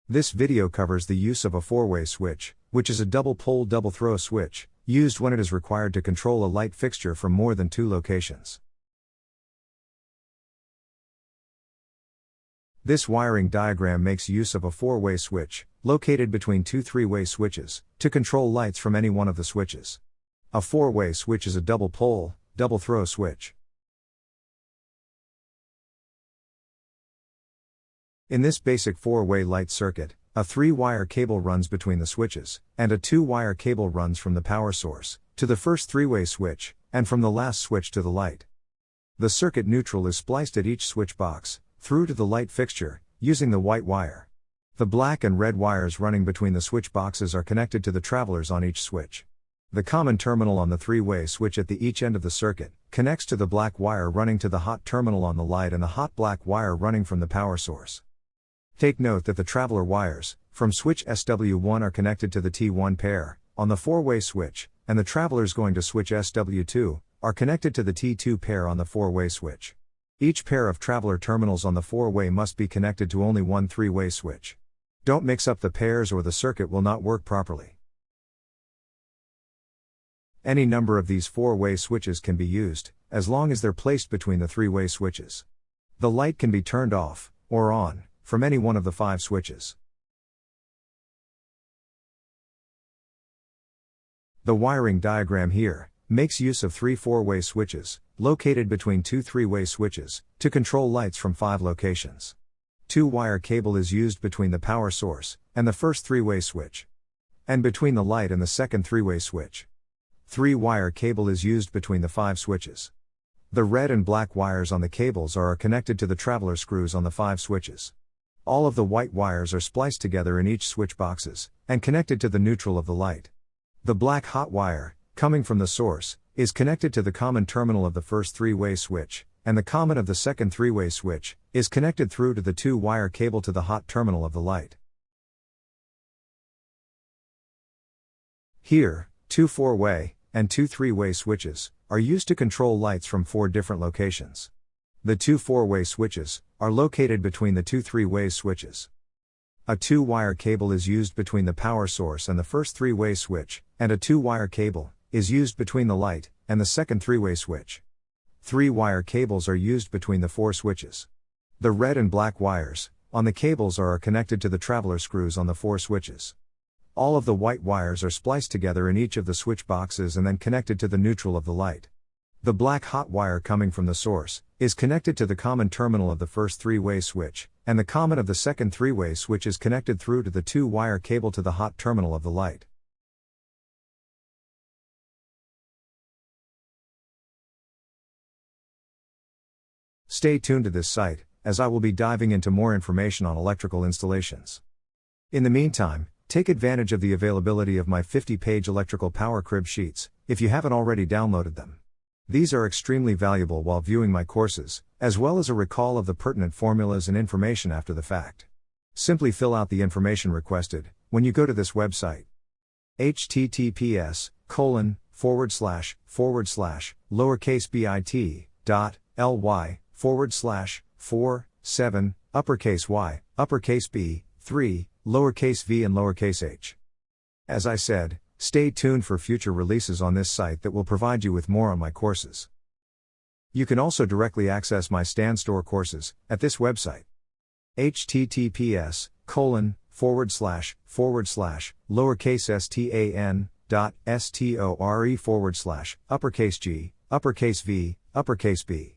This video covers the use of a four-way switch, which is a double-pole double-throw switch, used when it is required to control a light fixture from more than two locations. This wiring diagram makes use of a four-way switch, located between two three-way switches, to control lights from any one of the switches. A four-way switch is a double-pole, double-throw switch. In this basic four-way light circuit, a three-wire cable runs between the switches, and a two-wire cable runs from the power source to the first three-way switch, and from the last switch to the light. The circuit neutral is spliced at each switch box, through to the light fixture, using the white wire. The black and red wires running between the switch boxes are connected to the travelers on each switch. The common terminal on the three-way switch at each end of the circuit connects to the black wire running to the hot terminal on the light and the hot black wire running from the power source. Take note that the traveler wires, from switch SW1 are connected to the T1 pair, on the four-way switch, and the travelers going to switch SW2, are connected to the T2 pair on the four-way switch. Each pair of traveler terminals on the four-way must be connected to only one three-way switch. Don't mix up the pairs or the circuit will not work properly. Any number of these four-way switches can be used, as long as they're placed between the three-way switches. The light can be turned off, or on, from any one of the five switches. The wiring diagram here makes use of three four-way switches, located between two three-way switches, to control lights from five locations. Two-wire cable is used between the power source and the first three-way switch, and between the light and the second three-way switch. Three-wire cable is used between the five switches. The red and black wires on the cables are connected to the traveler screws on the five switches. All of the white wires are spliced together in each switch boxes, and connected to the neutral of the light. The black hot wire, coming from the source, is connected to the common terminal of the first three-way switch, and the common of the second three-way switch, is connected through to the two-wire cable to the hot terminal of the light. Here, two four-way, and two three-way switches, are used to control lights from four different locations. The two four-way switches are located between the two three-way switches. A two-wire cable is used between the power source and the first three-way switch, and a two-wire cable is used between the light and the second three-way switch. Three-wire cables are used between the four switches. The red and black wires on the cables are connected to the traveler screws on the four switches. All of the white wires are spliced together in each of the switch boxes and then connected to the neutral of the light. The black hot wire coming from the source is connected to the common terminal of the first three-way switch, and the common of the second three-way switch is connected through to the two-wire cable to the hot terminal of the light. Stay tuned to this site, as I will be diving into more information on electrical installations. In the meantime, take advantage of the availability of my 50-page electrical power crib sheets, if you haven't already downloaded them. These are extremely valuable while viewing my courses, as well as a recall of the pertinent formulas and information after the fact. Simply fill out the information requested when you go to this website. https://bit.ly/47y_3 and h. As I said, stay tuned for future releases on this site that will provide you with more on my courses. You can also directly access my Stan Store courses at this website. https://stan.store/g_V B